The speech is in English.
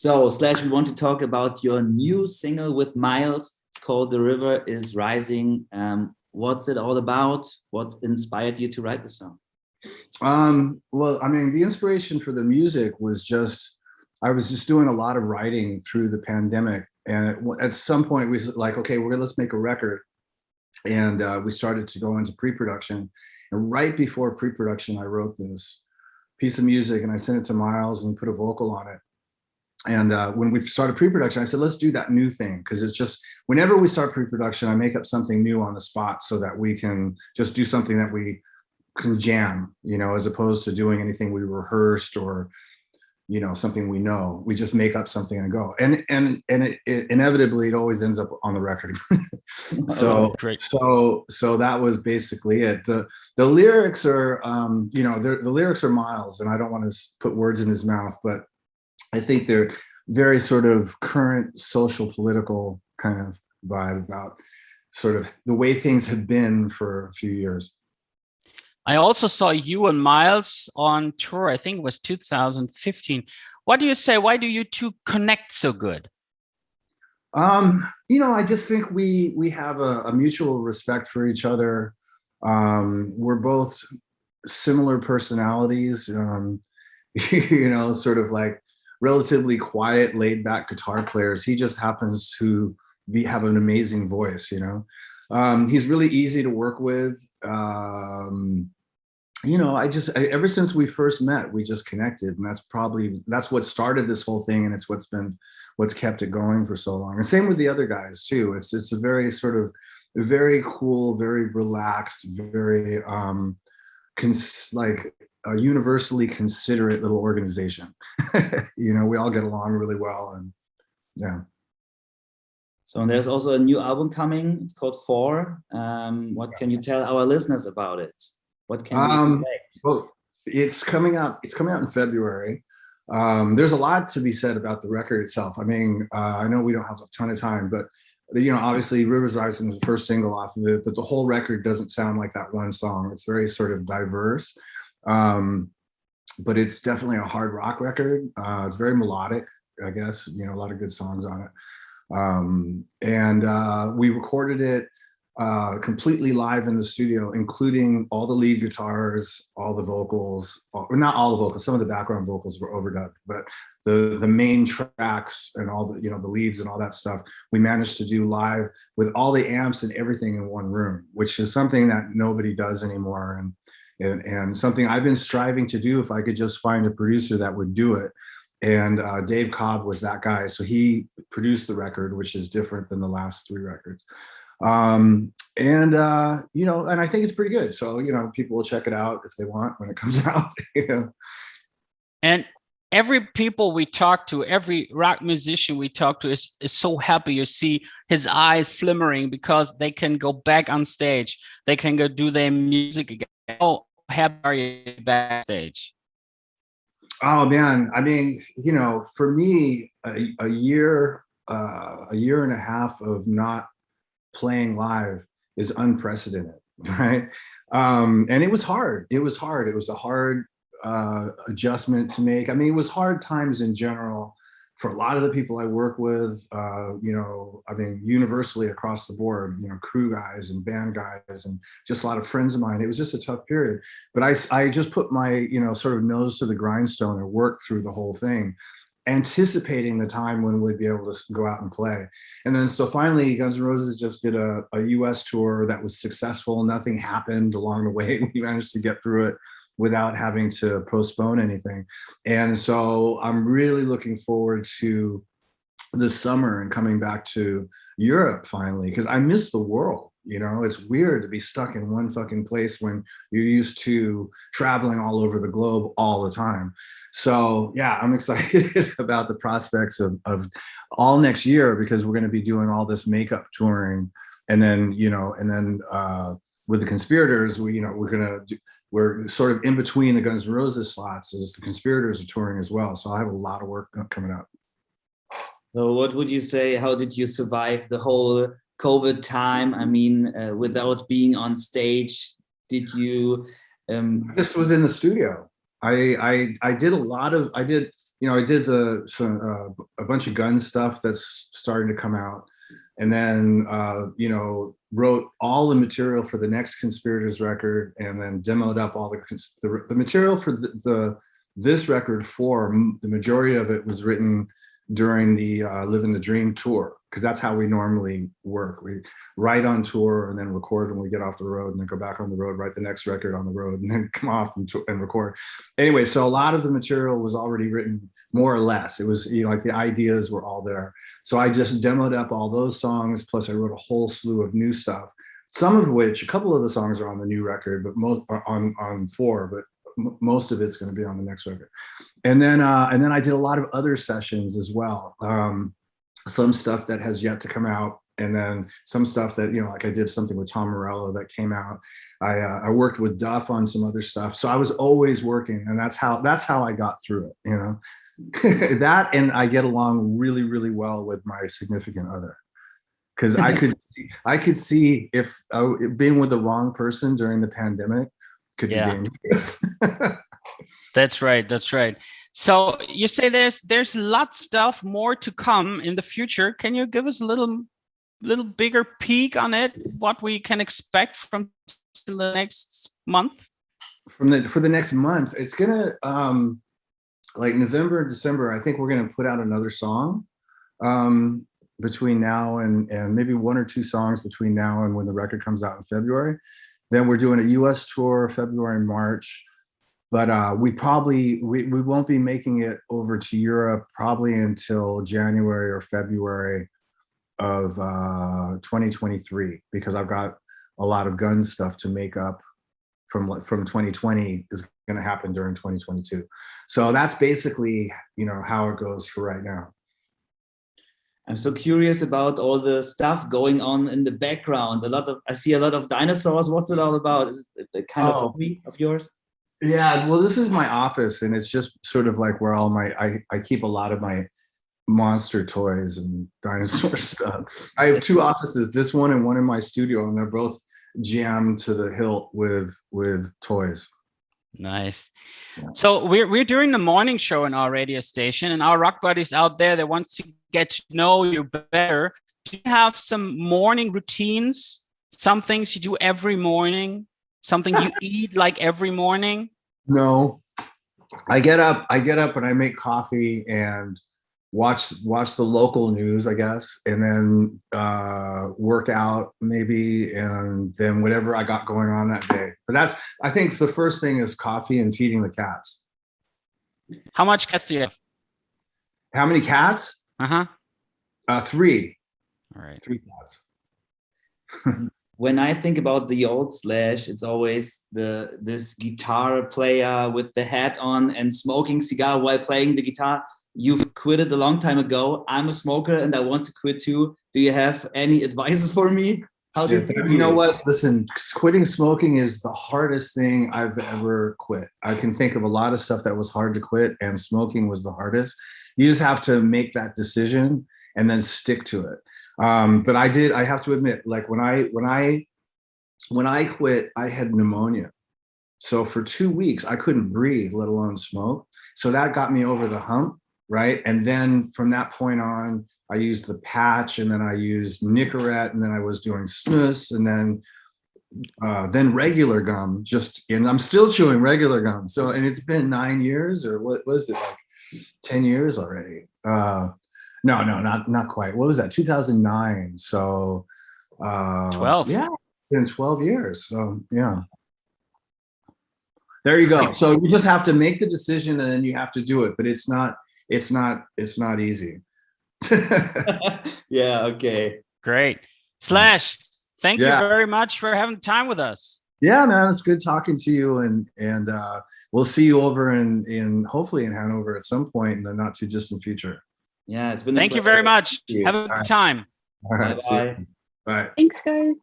So, Slash, we want to talk about your new single with Myles. It's called The River is Rising. What's it all about? What inspired you to write the song? Well, I mean, the inspiration for the music was just, I was just doing a lot of writing through the pandemic. And at some point we was like, okay, let's make a record. And we started to go into pre-production. And right before pre-production, I wrote this piece of music and I sent it to Myles and put a vocal on it. And when we started pre-production, I said, let's do that new thing. Because it's just, whenever we start pre-production, I make up something new on the spot so that we can just do something that we can jam, as opposed to doing anything we rehearsed or, something we know. We just make up something and go. And it inevitably, it always ends up on the record. So that was basically it. The lyrics are, the lyrics are Myles, and I don't want to put words in his mouth, but I think they're very sort of current social political kind of vibe about sort of the way things have been for a few years. I also saw you and Myles on tour. I think it was 2015. What do you say? Why do you two connect so good? I just think we have a mutual respect for each other. We're both similar personalities, sort of like relatively quiet, laid back guitar players. He just happens to have an amazing voice, He's really easy to work with. Ever since we first met, we just connected, and that's what started this whole thing, and it's what's kept it going for so long. And same with the other guys too. It's a very sort of very cool, very relaxed, very like a universally considerate little organization. We all get along really well, and yeah. So there's also a new album coming. It's called Four. What can you tell our listeners about it? What can we expect? Well, it's coming out in February. There's a lot to be said about the record itself. I mean, I know we don't have a ton of time, but obviously Rivers Rising is the first single off of it, but the whole record doesn't sound like that one song. It's very sort of diverse, but it's definitely a hard rock record. It's very melodic, I guess, a lot of good songs on it. And we recorded it completely live in the studio, including all the lead guitars, all the vocals, or not all the vocals, some of the background vocals were overdubbed, but the main tracks and all the, the leads and all that stuff, we managed to do live with all the amps and everything in one room, which is something that nobody does anymore. And something I've been striving to do if I could just find a producer that would do it. And Dave Cobb was that guy. So he produced the record, which is different than the last three records. And I think it's pretty good. So, people will check it out if they want when it comes out. And every people we talk to, every rock musician we talk to is so happy. You see his eyes flimmering because they can go back on stage. They can go do their music again. How happy are you backstage? Oh man, I mean, for me, a year and a half of not playing live is unprecedented, right? And it was hard. It was a hard adjustment to make. I mean, it was hard times in general for a lot of the people I work with, I mean, universally across the board, crew guys and band guys and just a lot of friends of mine. It was just a tough period, but I just put my, sort of nose to the grindstone and worked through the whole thing, anticipating the time when we'd be able to go out and play. And then, so finally Guns N' Roses just did a US tour that was successful. Nothing happened along the way. We managed to get through it without having to postpone anything. And so I'm really looking forward to this summer and coming back to Europe finally, because I miss the world. It's weird to be stuck in one fucking place when you're used to traveling all over the globe all the time. So yeah, I'm excited about the prospects of all next year, because we're going to be doing all this makeup touring, and then with the Conspirators, we're sort of in between the Guns N' Roses slots as the Conspirators are touring as well. So I have a lot of work coming up. So what would you say, how did you survive the whole COVID time? I mean, without being on stage, did you? I just was in the studio. I did I did a bunch of gun stuff that's starting to come out, and then wrote all the material for the next Conspirators record, and then demoed up all the material for this record. The majority of it was written during the Living the Dream tour, because that's how we normally work. We write on tour and then record when we get off the road, and then go back on the road, write the next record on the road, and then come off and record. Anyway, so a lot of the material was already written, more or less. It was, like the ideas were all there. So I just demoed up all those songs, plus I wrote a whole slew of new stuff, some of which, a couple of the songs are on the new record, but most are on 4, but most of it's going to be on the next record. And then I did a lot of other sessions as well. Some stuff that has yet to come out, and then some stuff that, like I did something with Tom Morello that came out. I worked with Duff on some other stuff. So I was always working, and that's how I got through it, that, and I get along really, really well with my significant other, because I could see if being with the wrong person during the pandemic could be dangerous. That's right. So you say there's lots stuff more to come in the future. Can you give us a little bigger peek on it? What we can expect from the next month? For the next month, it's gonna like November and December. I think we're gonna put out another song between now and maybe 1 or 2 songs between now and when the record comes out in February. Then we're doing a US tour February and March, but we won't be making it over to Europe probably until January or February of 2023, because I've got a lot of gun stuff to make up from 2020 is going to happen during 2022. So that's basically, how it goes for right now. I'm so curious about all the stuff going on in the background. I see a lot of dinosaurs. What's it all about? Is it a kind of hobby of yours? Yeah, well, this is my office, and it's just sort of like where all I keep a lot of my monster toys and dinosaur stuff. I have 2 offices, this one and one in my studio, and they're both jammed to the hilt with toys. Nice. Yeah. So we're doing the morning show in our radio station, and our rock buddies out there that wants to get to know you better. Do you have some morning routines? Some things you do every morning? Something you eat like every morning? No. I get up and I make coffee and watch the local news, I guess, and then work out maybe, and then whatever I got going on that day. But I think the first thing is coffee and feeding the cats. How much cats do you have? How many cats? 3. All right. 3 cats. When I think about the old Slash, it's always this guitar player with the hat on and smoking cigar while playing the guitar. You've quitted a long time ago. I'm a smoker and I want to quit too. Do you have any advice for me? You know what? Listen, quitting smoking is the hardest thing I've ever quit. I can think of a lot of stuff that was hard to quit, and smoking was the hardest. You just have to make that decision and then stick to it. But I have to admit, like when I quit, I had pneumonia. So for 2 weeks, I couldn't breathe, let alone smoke. So that got me over the hump. Right. And then from that point on, I used the patch, and then I used Nicorette, and then I was doing snus, and then regular gum, and I'm still chewing regular gum. So, and it's been 9 years, or what was it, like 10 years already? No, not quite. What was that? 2009. So 12. Yeah, it's been 12 years. So yeah. There you go. So you just have to make the decision, and then you have to do it, but it's not easy. Yeah, okay. Great. Slash, thank you very much for having time with us. Yeah, man, it's good talking to you, and we'll see you over in hopefully in Hanover at some point in the not too distant future. Yeah, it's been Thank you very much. Have a good time. All right. Bye. Bye. Thanks, guys.